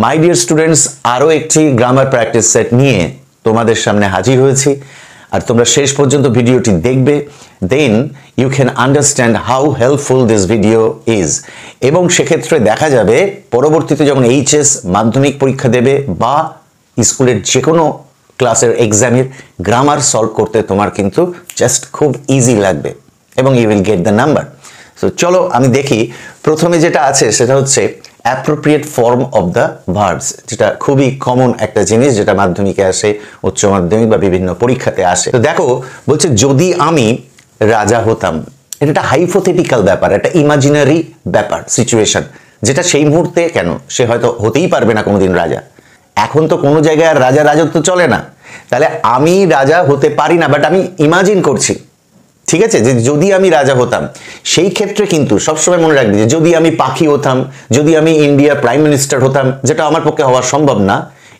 My dear students, আরও একটি grammar practice set নিয়ে তোমাদের সামনে হাজির হয়েছি। আর তোমরা শেষ পর্যন্ত ভিডিওটি দেখবে, then you can understand how helpful this video is. এবং সেক্ষেত্রে দেখা যাবে পরবর্তীতে যখন এইচএস মাধ্যমিক পরীক্ষা দেবে বা স্কুলের যে কোনো ক্লাসের এক্সামের গ্রামার সলভ করতে তোমার কিন্তু জাস্ট খুব ইজি লাগবে এবং you will get the number. So চলো আমি দেখি প্রথমে যেটা আছে সেটা হচ্ছে appropriate form of the verbs, যেটা খুবই কমন একটা জিনিস, যেটা মাধ্যমিকে আসে, উচ্চ মাধ্যমিক বা বিভিন্ন পরীক্ষাতে আসে। তো দেখো বলছে যদি আমি রাজা হতাম, এটা একটা হাইপোথেটিক্যাল ব্যাপার, একটা ইমাজিনারি ব্যাপার, সিচুয়েশন, যেটা সেই মুহূর্তে কেন সে হয়তো হতেই পারবে না কোনোদিন রাজা। এখন তো কোনো জায়গায় আর রাজা রাজত্ব চলে না, তাহলে আমি রাজা হতে পারি না, বাট আমি ইমাজিন করছি, ঠিক আছে, যে যদি আমি রাজা হতাম। সেই ক্ষেত্রে কিন্তু সবসময় মনে রাখবি যে যদি আমি পাখি হতাম, যদি আমি ইন্ডিয়ার প্রাইম মিনিস্টার হতাম, যেটা আমার পক্ষে হওয়া সম্ভব না,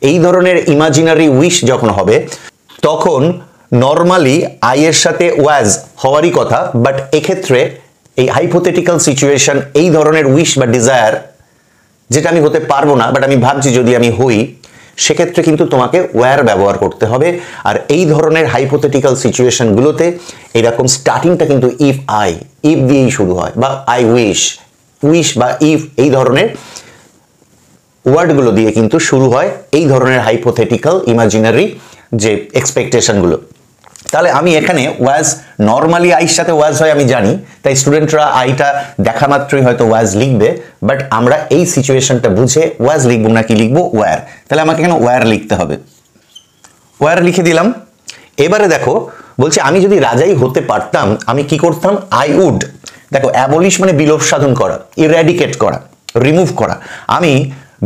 এই ধরনের ইমাজিনারি উইশ যখন হবে তখন নর্মালি আই এর সাথে ওয়াজ হওয়ারই কথা, বাট এক্ষেত্রে এই হাইপোথেটিক্যাল সিচুয়েশন, এই ধরনের উইশ বা ডিজায়ার যেটা আমি হতে পারবো না বাট আমি ভাবছি যদি আমি হই, সেক্ষেত্রে কিন্তু তোমাকে ওয়্যার ব্যবহার করতে হবে। আর এই ধরনের হাইপোথেটিক্যাল সিচুয়েশনগুলোতে এরকম স্টার্টিংটা কিন্তু ইফ দিয়েই শুরু হয়, বা আই উইশ বা ইফ, এই ধরনের ওয়ার্ডগুলো দিয়ে কিন্তু শুরু হয় এই ধরনের হাইপোথেটিক্যাল ইমাজিনারি যে এক্সপেকটেশনগুলো। তাহলে আমি এখানে ওয়াজ, নর্মালি আইর সাথে ওয়াজ হয় আমি জানি, তাই স্টুডেন্টরা আইটা দেখা মাত্রই হয়তো ওয়াজ লিখবে, বাট আমরা এই সিচুয়েশনটা বুঝে ওয়াজ লিখবো না, কি লিখবো, ওয়্যার। তাহলে আমাকে এখানে ওয়্যার লিখতে হবে, ওয়্যার লিখে দিলাম। এবারে দেখো বলছে আমি যদি রাজাই হতে পারতাম আমি কি করতাম, আই উড। দেখো অ্যাবলিশ মানে বিলোপ সাধন করা, ইরাডিকেট করা, রিমুভ করা। আমি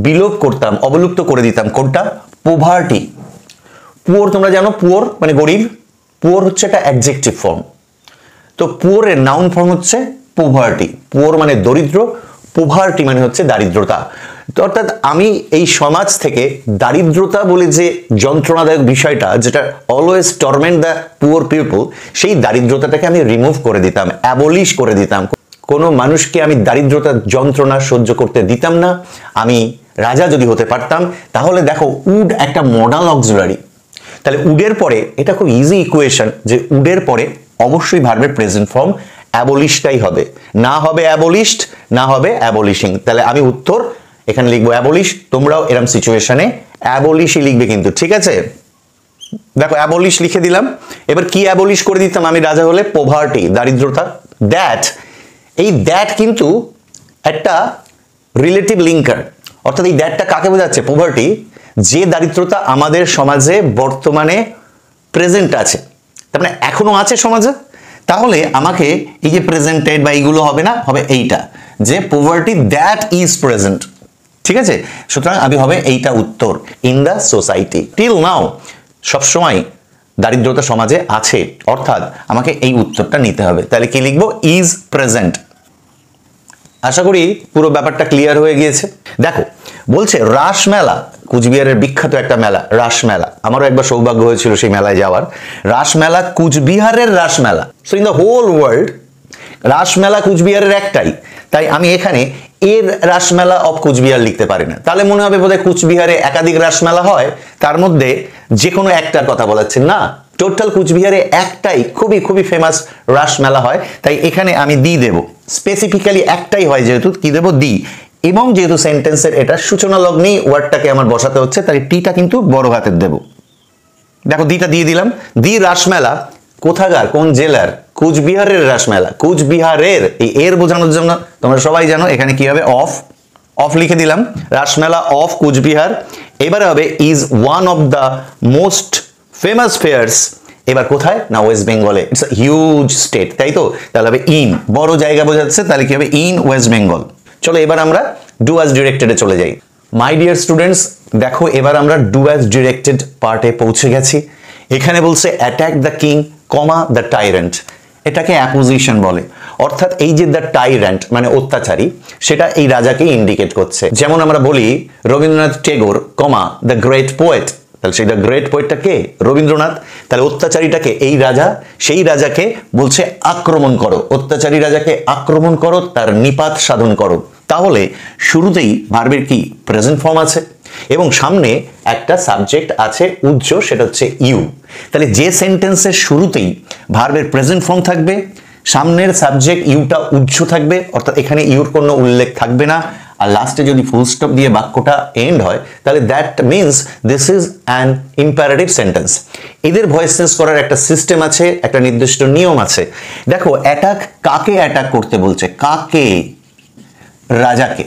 বিলোপ করতাম, অবলুপ্ত করে দিতাম কোনটা, পোভার্টি। পুয়ার তোমরা জানো, পুয়ার মানে গরিব, পুয়ার হচ্ছে একটা অ্যাডজেক্টিভ ফর্ম। তো পুয়ারের নাউন ফর্ম হচ্ছে পোভার্টি। পুয়ার মানে দরিদ্র, পোভার্টি মানে হচ্ছে দারিদ্রতা। তো অর্থাৎ আমি এই সমাজ থেকে দারিদ্রতা বলে যে যন্ত্রণাদায়ক বিষয়টা, যেটা always torment the poor people, সেই দারিদ্রতাটাকে আমি রিমুভ করে দিতাম, অ্যাবলিশ করে দিতাম। কোনো মানুষকে আমি দারিদ্রতার যন্ত্রণা সহ্য করতে দিতাম না। আমি রাজা যদি হতে পারতাম, তাহলে দেখো উড একটা মডাল অক্সিলারি। তাহলে উডের পরে, এটা খুব ইজি ইকুয়েশন, যে উডের পরে অবশ্যই ভার্বের প্রেজেন্ট ফর্ম অ্যাবলিশটাই হবে, না হবে অ্যাবলিশড, না হবে অ্যাবলিশিং। তাহলে আমি উত্তর এখানে লিখবো অ্যাবলিশ। তোমরাও এরকম সিচুয়েশনে অ্যাবলিশই লিখবে কিন্তু, ঠিক আছে। দেখো অ্যাবলিশ লিখে দিলাম। এবার কি অ্যাবলিশ করে দিতাম আমি রাজা হলে, পোভার্টি, দারিদ্রতা। দ্যাট, এই দ্যাট কিন্তু একটা রিলেটিভ লিঙ্কার, অর্থাৎ এই দ্যাটটা কাকে বোঝাচ্ছে, পোভার্টি, যে দারিদ্রতা আমাদের সমাজে বর্তমানে প্রেজেন্ট আছে, তার মানে এখনো আছে সমাজে। তাহলে আমাকে এই যে প্রেজেন্টেড বা এইগুলো হবে না, হবে এইটা, যে পোভার্টি দ্যাট ইজ প্রেজেন্ট, ঠিক আছে। সুতরাং আমি হবে এইটা উত্তর, in the society till now, সবসময় দারিদ্রতা সমাজে আছে, অর্থাৎ আমাকে এই উত্তরটা নিতে হবে। তাহলে কি লিখবো, ইজ প্রেজেন্ট। আশা করি পুরো ব্যাপারটা ক্লিয়ার হয়ে গিয়েছে। দেখো বলছে রাসমেলা, কুচবিহারের বিখ্যাত একটা মেলা, রাসমেলা। আমারও একবার সৌভাগ্য হয়েছিল সেই মেলায় যাওয়ার। রাসমেলা কুচবিহারের Rasmela, so in the whole world Rasmela কুচবিহারের একটাই, তাই আমি এখানে এর রাসমেলা অফ কুচবিহার লিখতে পারি না। তাহলে মনে হবে বোধহয় কুচবিহারে একাধিক রাসমেলা হয়, তার মধ্যে যে কোনো একটার কথা বলাচ্ছে না, টোটাল কুচবিহারে একটাই খুবই খুবই ফেমাস রাসমেলা হয়, তাই এখানে আমি দি দেব। স্পেসিফিক্যালি একটাই হয় যেহেতু, কি দেব, দি। এবং যেহেতু সেন্টেন্সের এটা সূচনা লগ্নেই ওয়ার্ডটাকে আমার বসাতে হচ্ছে, তাই টিটা কিন্তু বড় হাতের দেব। দেখো দিটা দিয়ে দিলাম। দি রাসমেলা কোথাকার, কোন জেলার, কুচবিহারের রাসমেলা, কুচবিহারের, এই এর বোঝানোর জন্য তোমরা সবাই জানো এখানে কি হবে, অফ লিখে দিলাম, রাসমেলা অফ কুচবিহার। এবারে হবে is one of the most famous fairs. এবার কোথায়, না ওয়েস্ট বেঙ্গলে, ইটস আ হিউজ স্টেট, তাই তো। তাহলে হবে ইন, বড় জায়গা বোঝাচ্ছে, তাহলে কি হবে, ইন ওয়েস্ট বেঙ্গল। চলো এবার আমরা ডু অ্যাজ ডিরেক্টেডে চলে যাই। মাই ডিয়ার স্টুডেন্টস, দেখো এবার আমরা ডু অ্যাজ ডিরেক্টেড পার্টে পৌঁছে গেছি। এখানে বলছে attack the king, comma the টাইরেন্ট। এটাকে অ্যাপোজিশন বলে, অর্থাৎ এই যে দ্য টাইরেন্ট মানে অত্যাচারী, সেটা এই রাজাকে ইন্ডিকেট করছে। যেমন আমরা বলি Rabindranath Tagore, comma the great poet, তাহলে সেই দ্য গ্রেট পোয়েটটা কে, রবীন্দ্রনাথ। তাহলে অত্যাচারীটাকে এই রাজা, সেই রাজাকে বলছে আক্রমণ করো, অত্যাচারী রাজাকে আক্রমণ করো, তার নিপাত সাধন করো। তাহলে শুরুতেই ভার্বের কি, প্রেজেন্ট ফর্ম আছে। এবং সামনে একটা সাবজেক্ট আছে উজ্জ, সেটা হচ্ছে ইউ। তাহলে যে সেন্টেন্সের শুরুতেই ভার্বের প্রেজেন্ট ফর্ম থাকবে, সামনের সাবজেক্ট ইউটা উজ্জ থাকবে, অর্থাৎ এখানে ইউর কোনো উল্লেখ থাকবে না, আর লাস্টে যদি ফুল স্টপ দিয়ে বাক্যটা এন্ড হয় তাহলে that means this is an imperative sentence. এদের ভয়েস চেঞ্জ করার একটা সিস্টেম আছে, একটা নির্দিষ্ট নিয়ম আছে। দেখো অ্যাটাক কাকে অ্যাটাক করতে বলছে? কাকে? রাজাকে,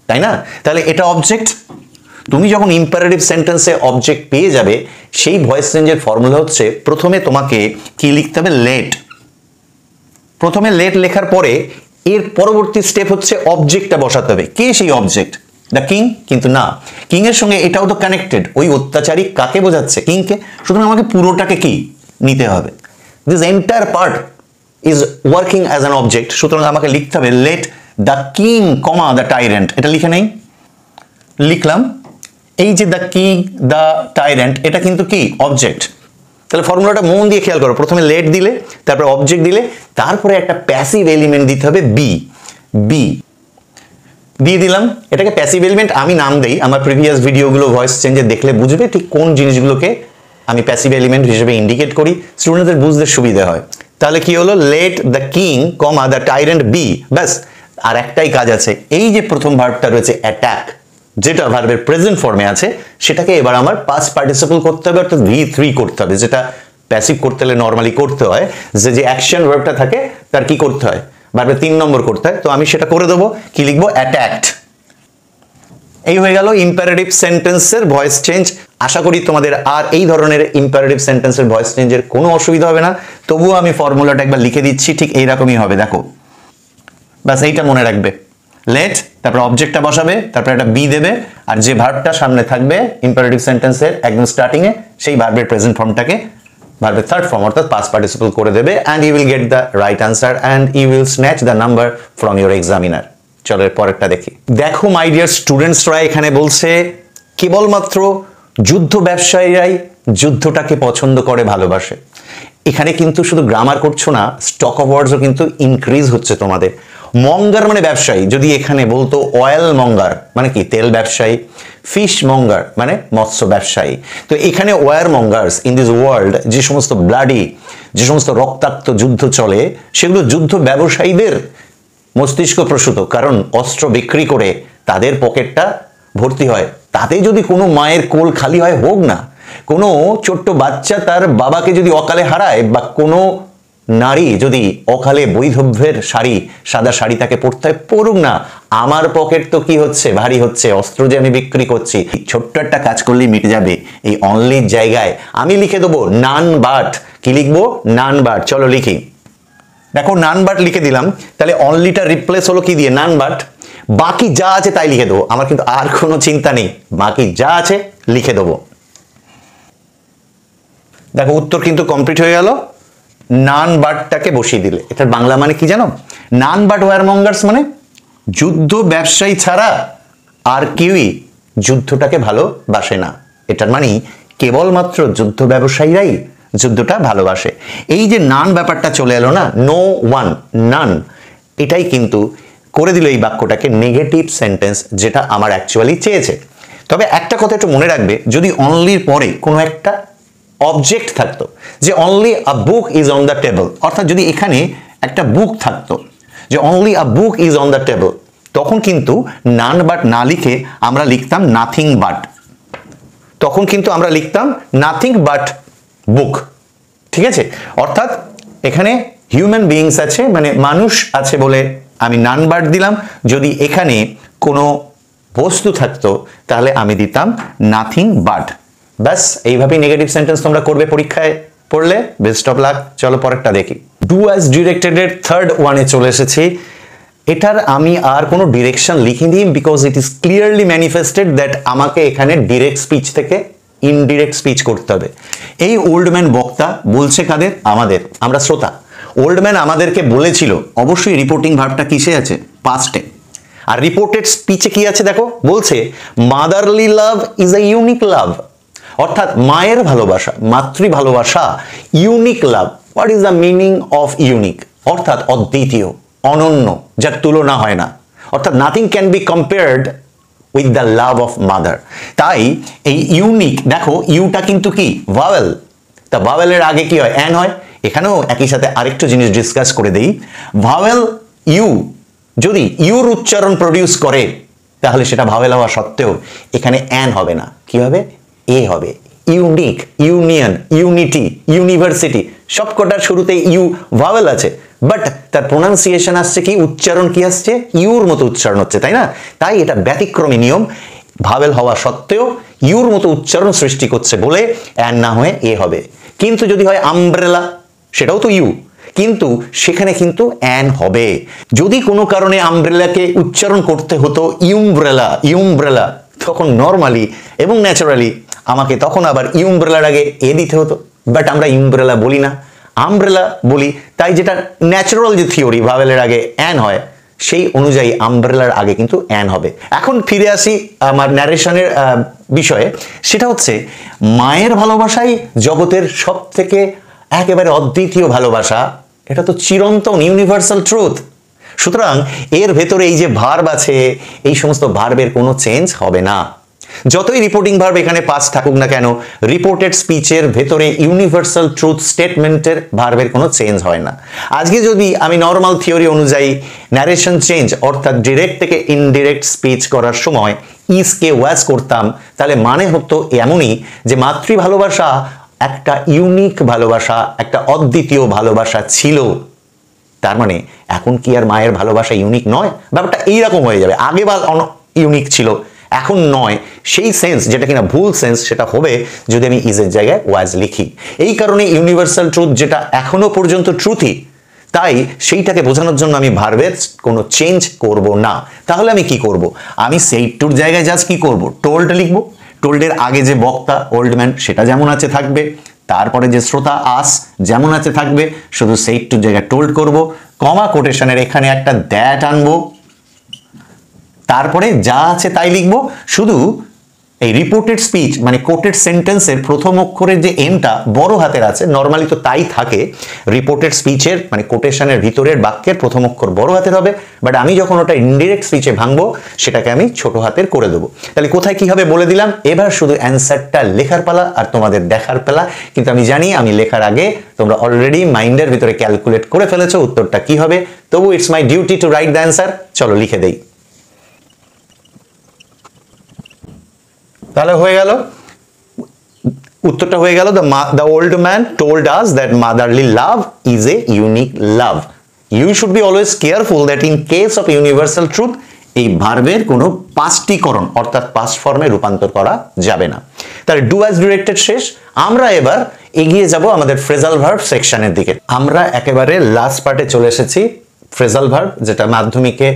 তাই না? তাহলে এটা অবজেক্ট। তুমি যখন ইম্পারেটিভ সেন্টেন্সে অবজেক্ট পেয়ে যাবে, সেই ভয়েস চেঞ্জের ফর্মুলা হচ্ছে প্রথমে তোমাকে কি লিখতে হবে? লেট। প্রথমে লেট লেখার পরে এর পরবর্তী স্টেপ হচ্ছে অবজেক্টটা বসাতে হবে। কে সেই অবজেক্ট? The king. কিন্তু না, কিং এর সঙ্গে এটাও তো কানেক্টেড, ওই অত্যাচারী কাকে বোঝাচ্ছে? কিংকে। সুতরাং আমাকে পুরোটাকে কি নিতে হবে? This entire part is working as an object. সুতরাং আমাকে লিখতে হবে late the king comma the টাইরেন্ট। এটা লিখে নেই, লিখলাম। এই যে দ্য কিং দ্য টাইরেন্ট, এটা কিন্তু কি? অবজেক্ট। তাহলে ফর্মুলাটা মন দিয়ে খেয়াল করো, প্রথমে লেট দিলে, তারপরে অবজেক্ট দিলে, তারপরে একটা প্যাসিভ এলিমেন্ট দিতে হবে বি। বি দিয়ে দিলাম, এটাকে প্যাসিভ এলিমেন্ট আমি নাম দেই। আমার প্রিভিয়াস ভিডিওগুলো ভয়েস চেঞ্জে দেখলে বুঝবে ঠিক কোন জিনিসগুলোকে আমি প্যাসিভ এলিমেন্ট হিসেবে ইন্ডিকেট করি, স্টুডেন্টদের বুঝতে সুবিধা হয়। তাহলে কি হলো? Let the king comma the tyrant be. ব্যাস, আর একটাই কাজ আছে, এই যে প্রথম ভার্বটা রয়েছে অ্যাটাক, যেটা ভার্বের প্রেজেন্ট ফর্মে আছে, সেটাকে এবার আমার পাস্ট পার্টিসিপল করতে হবে, অর্থাৎ V3 করতে হবে, যেটা প্যাসিভ করতে হলে নর্মালি করতে হয়, যে অ্যাকশন ভার্বটা থাকে তার কি করতে হয়? ভার্বের 3 নম্বর করতে হয়। তো আমি সেটা করে দেবো, কি লিখবো? অ্যাট্যাকড। এই হয়ে গেল ইম্পারেটিভ সেন্টেন্সের ভয়েস চেঞ্জ। আশা করি তোমাদের আর এই ধরনের ইম্পারেটিভ সেন্টেন্সের ভয়েস চেঞ্জের কোনো অসুবিধা হবে না। তবুও আমি ফর্মুলাটা একবার লিখে দিচ্ছি, ঠিক এইরকমই হবে, দেখো। ব্যাস এইটা মনে রাখবে, লেট, তারপর অবজেক্টটা বসাবে, তারপর একটা বি দেবে, আর যে ভার্বটা সামনে থাকবে ইম্পারেটিভ সেন্টেন্সের একদম স্টার্টিং এ, সেই ভার্বের প্রেজেন্ট ফর্মটাকে ভার্বের থার্ড ফর্ম অর্থাৎ পাস্ট পার্টিসিপল করে দেবে, and you will get the right answer and you will snatch the number from your examiner. চলো এর পরেরটা দেখি। দেখো মাই ডিয়ার স্টুডেন্টসরা, এখানে বলছে কেবলমাত্র যুদ্ধ ব্যবসায়ীরাই যুদ্ধটাকে পছন্দ করে, ভালোবাসে। এখানে কিন্তু শুধু গ্রামার করছো না, স্টক অফ ওয়ার্ডসও কিন্তু ইনক্রিজ হচ্ছে তোমাদের। মঙ্গার মানে ব্যবসায়ী, যদি এখানে বলতো অয়েল মঙ্গার মানে কি? তেল ব্যবসায়ী। ফিশ মঙ্গার মানে মৎস্য ব্যবসায়ী। তো এখানে ওয়ার মঙ্গার্স ইন দিস ওয়ার্ল্ড, যে সমস্ত ব্লাডি, যে সমস্ত রক্তাক্ত যুদ্ধ চলে, সেগুলো যুদ্ধ ব্যবসায়ীদের মস্তিষ্ক প্রসূত, কারণ অস্ত্র বিক্রি করে তাদের পকেটটা ভর্তি হয়। তাতে যদি কোনো মায়ের কোল খালি হয়, হোক না, কোনো ছোট্ট বাচ্চা তার বাবাকে যদি অকালে হারায়, বা কোনো নারী যদি অকালে বৈধব্যের শাড়ি, সাদা শাড়ি তাকে পরতে হয়, পড়ুক না, আমার পকেট তো কি হচ্ছে? ভারী হচ্ছে। অস্ত্র যে আমি বিক্রি করছি, ছোট্ট একটা কাজ করলেই মিটে যাবে। এই অনলির জায়গায় আমি লিখে দেবো নান বাট। কি লিখবো? None but. চলো লিখি। দেখো নান বাট লিখে দিলাম, তাহলে অনলিটা রিপ্লেস হলো কি দিয়ে? None but. বাকি যা আছে তাই লিখে দেবো, আমার কিন্তু আর কোনো চিন্তা নেই, বাকি যা আছে লিখে দেবো। দেখো উত্তর কিন্তু কমপ্লিট হয়ে গেল। নান বাটটাকে বসিয়ে দিলে, এটার বাংলা মানে কি জানো? নান বাট ওয়ারমঙ্গার্স মানে যুদ্ধ ব্যবসায়ী ছাড়া আর কেউই যুদ্ধটাকে ভালোবাসে না। এটার মানে কেবলমাত্র যুদ্ধ ব্যবসায়ীরাই যুদ্ধটা ভালোবাসে। এই যে নান ব্যাপারটা চলে এলো না, নো ওয়ান, নান, এটাই কিন্তু করে দিল এই বাক্যটাকে নেগেটিভ সেন্টেন্স, যেটা আমার অ্যাকচুয়ালি চেয়েছে। তবে একটা কথা একটু মনে রাখবে, যদি অনলির পরে কোনো একটা অবজেক্ট থাকতো, যে only a book is on the table, অর্থাৎ যদি এখানে একটা বুক থাকতো, যে only a book is on the table, তখন কিন্তু নান বাট না লিখে আমরা লিখতাম নাথিং বাট। তখন কিন্তু আমরা লিখতাম নাথিং বাট বুক। ঠিক আছে? অর্থাৎ এখানে হিউম্যান বিইংস আছে, মানে মানুষ আছে বলে আমি নান বাট দিলাম। যদি এখানে কোনো বস্তু থাকতো তাহলে আমি দিতাম নাথিং বাট। ব্যাস, এইভাবেই নেগেটিভ সেন্টেন্স তোমরা করবে পরীক্ষায় পড়লে। Best of luck. চলো পরেরটা দেখি। ডু অ্যাজ ডিরেক্টেড এর থার্ড ওয়ানে চলে এসেছি। এটার আমি আর কোনো ডিরেকশন লিখিনি, because it is clearly manifested that আমাকে এখানে ডিরেক্ট স্পিচ থেকে ইনডিরেক্ট স্পিচ করতে হবে। এই ওল্ড ম্যান বক্তা বলছে কাদের? আমাদের, আমরা শ্রোতা। ওল্ড ম্যান আমাদেরকে বলেছিল, অবশ্যই রিপোর্টিং ভার্বটা কিসে আছে? পাস্টে। আর রিপোর্টেড স্পিচে কি আছে দেখো, বলছে motherly love is a unique love, অর্থাৎ মায়ের ভালোবাসা, মাতৃ ভালোবাসা unique love. What is the meaning of unique? অর্থাৎ অদ্বিতীয়, অনন্য, যার তুলনা হয় না। অর্থাৎ nothing can be compared with the love of mother. তাই এই ইউনিক, দেখো ইউটা কিন্তু কি ভাওয়েল, তা ভাওয়েলের আগে কি হয়? অ্যান হয়। এখানেও একই সাথে আরেকটু জিনিস ডিসকাস করে দেই। ভাওয়েল ইউ যদি ইউর উচ্চারণ প্রডিউস করে তাহলে সেটা ভাওয়েল হওয়া সত্ত্বেও এখানে অ্যান হবে না, কি হবে? এ হবে। ইউনিক, ইউনিয়ন, ইউনিটি, ইউনিভার্সিটি সবকটার শুরুতে ইউ ভাওয়েল আছে, বাট তার প্রোনাউন্সিয়েশন আসছে কি, উচ্চারণ কি আসছে? ইউর মতো উচ্চারণ হচ্ছে, তাই না? তাই এটা ব্যতিক্রমী নিয়ম, ভাওয়েল হওয়া সত্ত্বেও ইউর মতো উচ্চারণ সৃষ্টি করছে বলে অ্যান না হয়ে এ হবে। কিন্তু যদি হয় আমব্রেলা, সেটাও তো ইউ, কিন্তু সেখানে কিন্তু অ্যান হবে। যদি কোনো কারণে আমব্রেলাকে উচ্চারণ করতে হতো ইউমব্রেলা, ইউমব্রেলা, তখন নর্মালি এবং ন্যাচারালি আমাকে তখন আবার ইউমব্রেলার আগে এ দিতে হতো, বাট আমরা ইউমব্রেলা বলি না, আমব্রেলা বলি। তাই যেটা ন্যাচারাল যে থিওরি ভাওয়েলের আগে অ্যান হয়, সেই অনুযায়ী আমব্রেলার আগে কিন্তু অ্যান হবে। এখন ফিরে আসি আমার ন্যারেশনের বিষয়ে, সেটা হচ্ছে মায়ের ভালোবাসাই জগতের সব থেকে একেবারে অদ্বিতীয় ভালোবাসা, এটা তো চিরন্তন ইউনিভার্সাল ট্রুথ। সুতরাং এর ভেতরে এই যে ভার্ব আছে, এই সমস্ত ভার্বের কোনো চেঞ্জ হবে না। যতই রিপোর্টিং ভার্ব এখানে পাস থাকুক না কেন, রিপোর্টেড স্পিচের ভেতরে ইউনিভার্সাল ট্রুথ স্টেটমেন্টের ভার্বের কোনো চেঞ্জ হয় না। আজকে যদি আমি নর্মাল থিওরি অনুযায়ী ন্যারেশন চেঞ্জ অর্থাৎ ডিরেক্ট থেকে ইনডিরেক্ট স্পিচ করার সময় ইজকে ওয়াজ করতাম, তাহলে মানে হতো এমনই যে মাতৃ ভালোবাসা একটা ইউনিক ভালোবাসা, একটা অদ্বিতীয় ভালোবাসা ছিল। তার মানে এখন কি আর মায়ের ভালোবাসা ইউনিক নয়? ব্যাপারটা এইরকম হয়ে যাবে, আগে বা ইউনিক ছিল, এখন নয়। সেই সেন্স যেটা কিনা ভুল সেন্স, সেটা হবে যদি আমি ইজের জায়গায় ওয়াজ লিখি। এই কারণে ইউনিভার্সাল ট্রুথ যেটা এখনো পর্যন্ত ট্রুথই, তাই সেইটাকে বোঝানোর জন্য আমি ভার্বের কোনো চেঞ্জ করব না। তাহলে আমি কি করব? আমি সেই টুর জায়গায় জাস্ট কি করব? টোল্ড লিখব। টোল্ডের আগে যে বক্তা ওল্ড ম্যান সেটা যেমন আছে থাকবে, তারপরে যে শ্রোতা আস যেমন আছে থাকবে, শুধু সেই টুর জায়গায় টোল্ড করব। কমা কোটেশনের এখানে একটা দ্যাট আনবো, তারপরে যা আছে তাই লিখবো। শুধু এই রিপোর্টেড স্পিচ মানে কোটেড সেন্টেন্সের প্রথম অক্ষরের যে এমটা বড় হাতের আছে, নর্মালি তো তাই থাকে, রিপোর্টেড স্পিচের মানে কোটেশনের ভিতরের বাক্যের প্রথম অক্ষর বড় হাতের হবে, বাট আমি যখন ওটা ইনডিরেক্ট স্পিচে ভাঙবো সেটাকে আমি ছোট হাতের করে দেবো। তাহলে কোথায় কি হবে বলে দিলাম। এবার শুধু অ্যান্সারটা লেখার পালা আর তোমাদের দেখার পালা। কিন্তু আমি জানি আমি লেখার আগে তোমরা অলরেডি মাইন্ডের ভিতরে ক্যালকুলেট করে ফেলেছো উত্তরটা কি হবে, তবু it's my duty to write the answer. চলো লিখে দেই। তাহলে হয়ে গেল, উত্তরটা হয়ে গেল, the old man told us that motherly love is a unique love. You should be always careful that in case of universal truth এই ভার্বের কোনো পাস্টিকরণ অর্থাৎ পাস্ট ফর্মে রূপান্তর করা যাবে না। তাহলে ডু অ্যাজ ডিরেক্টেড শেষ। আমরা এবার এগিয়ে যাব আমাদের ফ্রেজাল ভার্ব সেকশনের দিকে। আমরা একেবারে লাস্ট পার্টে চলে এসেছি। ফ্রেজাল ভার্ব যেটা মাধ্যমিকে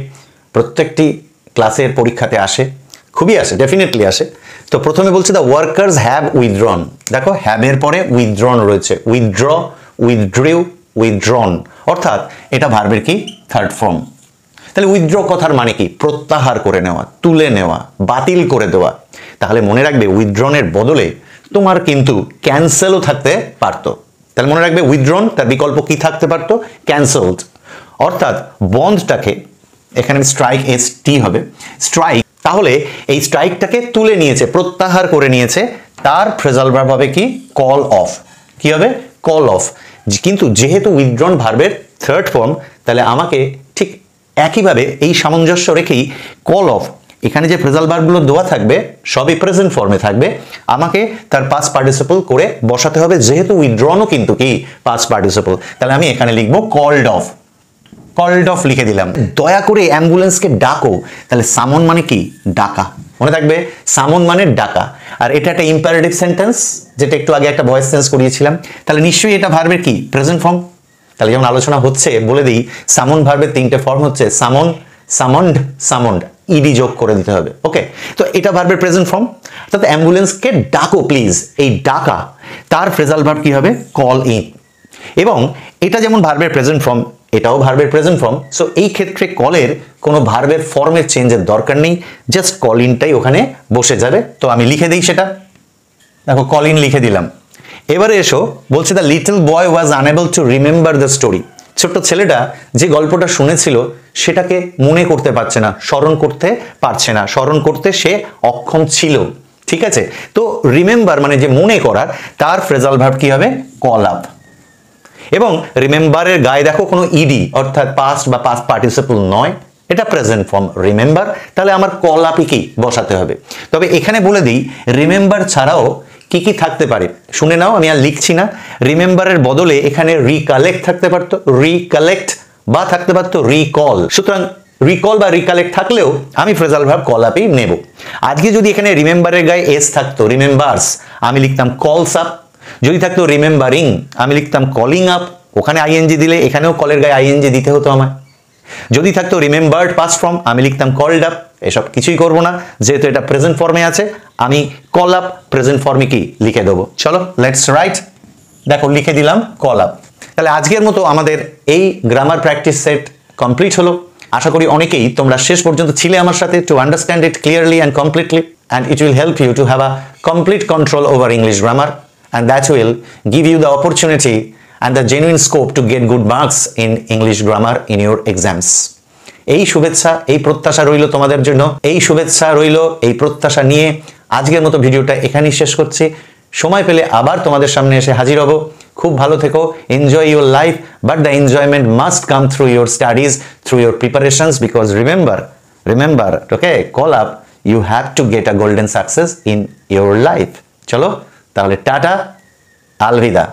প্রত্যেকটি ক্লাসের পরীক্ষাতে আসে, খুবই আসে, ডেফিনেটলি আসে। তো প্রথমে বলছে দ্য ওয়ার্কার্স হ্যাভ উইথড্রন। দেখো হ্যাভের পরে উইথড্রন রয়েছে, উইথড্র, উইথড্রিউ, উইথড্রন, অর্থাৎ এটা ভার্বের কি থার্ড ফর্ম। তাহলে উইথড্র কথার মানে কি? প্রত্যাহার করে নেওয়া, তুলে নেওয়া, বাতিল করে দেওয়া। তাহলে মনে রাখবে উইথড্রনের বদলে তোমার কিন্তু ক্যান্সেলও থাকতে পারতো। তাহলে মনে রাখবে উইথড্রন তার বিকল্প কি থাকতে পারতো? ক্যান্সেলড। অর্থাৎ বন্ধটাকে এখানে স্ট্রাইক এস টি হবে, স্ট্রাইক। তাহলে এই স্ট্রাইকটাকে তুলে নিয়েছে, প্রত্যাহার করে নিয়েছে, তার ফ্রেজাল ভার্ব হবে কি? Call of. কি হবে? Call of. কিন্তু যেহেতু উইথড্রন ভার্বের থার্ড ফর্ম, তাহলে আমাকে ঠিক একইভাবে এই সামঞ্জস্য রেখেই কল অফ, এখানে যে ফ্রেজাল ভার্বগুলো দেওয়া থাকবে সবই প্রেজেন্ট ফর্মে থাকবে, আমাকে তার পাস্ট পার্টিসিপল করে বসাতে হবে, যেহেতু উইথড্রনও কিন্তু কি পাস্ট পার্টিসিপল। তাহলে আমি এখানে লিখবো কল্ড অফ। কল্ড অফ লিখে দিলাম। দয়া করে অ্যাম্বুলেন্সকে ডাকো। তাহলে সামন মানে কি? ডাকা। মনে থাকবে সামন মানে ডাকা। আর এটা একটা ইম্পারেটিভ সেন্টেন্স, যেটা একটু আগে একটা ভয়েস চেঞ্জ করিয়েছিলাম। তাহলে নিশ্চয়ই এটা ভার্বের কি? Present form. তাহলে যেমন আলোচনা হচ্ছে বলে দিই, সামন ভার্বের তিনটে ফর্ম হচ্ছে সামন, সামন্ড, সামন্ড, ইডি যোগ করে দিতে হবে। ওকে, তো এটা ভার্বের প্রেজেন্ট ফর্ম। অর্থাৎ অ্যাম্বুলেন্সকে ডাকো প্লিজ, এই ডাকা তার ফ্রেজাল ভার্ব কি হবে? Call in. এবং এটা যেমন ভার্বের প্রেজেন্ট ফর্ম, এটাও ভার্বের প্রেজেন্ট ফর্ম। সো এই ক্ষেত্রে কলের কোনো ভার্বের ফর্মের চেঞ্জের দরকার নেই, জাস্ট কল ইনটাই ওখানে বসে যাবে। তো আমি লিখে দিই সেটা। দেখো কল ইন লিখে দিলাম। এবারে এসো, বলছে the little boy was unable to remember the story. ছোট্ট ছেলেটা যে গল্পটা শুনেছিল সেটাকে মনে করতে পারছে না, স্মরণ করতে পারছে না, স্মরণ করতে সে অক্ষম ছিল। ঠিক আছে, তো রিমেম্বার মানে যে মনে করার, তার ফ্রেজাল ভার্ব কি হবে? Call up. এবং রিমেম্বারের গায়ে দেখো কোনো ইডি অর্থাৎ পাস্ট বা পাস্ট পার্টিসিপল নয়, এটা প্রেজেন্ট ফর্ম রিমেম্বার। তাহলে আমার কল আপই কি বসাতে হবে। তবে এখানে বলে দিই রিমেম্বার ছাড়াও কি কি থাকতে পারে, শুনে নাও, আমি আর লিখছি না। রিমেম্বারের বদলে এখানে রিকালেক্ট থাকতে পারতো, রিকালেক্ট, বা থাকতে পারতো রিকল। সুতরাং রিকল বা রিকালেক্ট থাকলেও আমি ফ্রেজাল ভার্ব কল আপই নেব। আজকে যদি এখানে রিমেম্বারের গায়ে এস থাকতো, রিমেম্বার্স, আমি লিখতাম কলস আপ। যদি থাকতো রিমেম্বারিং, আমি লিখতাম কলিং আপ। ওখানে আইএনজি দিলে এখানেও কলের গায়ে আইএনজি দিতে হতো আমার। যদি থাকতো রিমেম্বার্ড পাস্ট ফর্ম, আমি লিখতাম কল্ড আপ। এসব কিছুই করব না, যেহেতু এটা প্রেজেন্ট ফর্মে আছে, আমি কল আপ প্রেজেন্ট ফর্মে কি লিখে দেবো। চলো লেটস রাইট। দেখো লিখে দিলাম কল আপ। তাহলে আজকের মতো আমাদের এই গ্রামার প্র্যাকটিস সেট কমপ্লিট হলো। আশা করি অনেকেই তোমরা শেষ পর্যন্ত ছিলে আমার সাথে, to understand it clearly and completely, and it will help you to have a complete control over English grammar, and that will give you the opportunity and the genuine scope to get good marks in English grammar in your exams. এই শুভেচ্ছা, এই প্রত্যাশা রইল তোমাদের জন্য, এই শুভেচ্ছা রইল, এই প্রত্যাশা নিয়ে আজকের মতো ভিডিওটা এখানেই শেষ করছি। সময় পেলে আবার তোমাদের সামনে এসে হাজির হব। খুব ভালো থেকো, enjoy your life, but the enjoyment must come through your studies, through your preparations, because remember, okay, call up, you have to get a golden success in your life. চলো তাহলে টাটা, আলভিদা।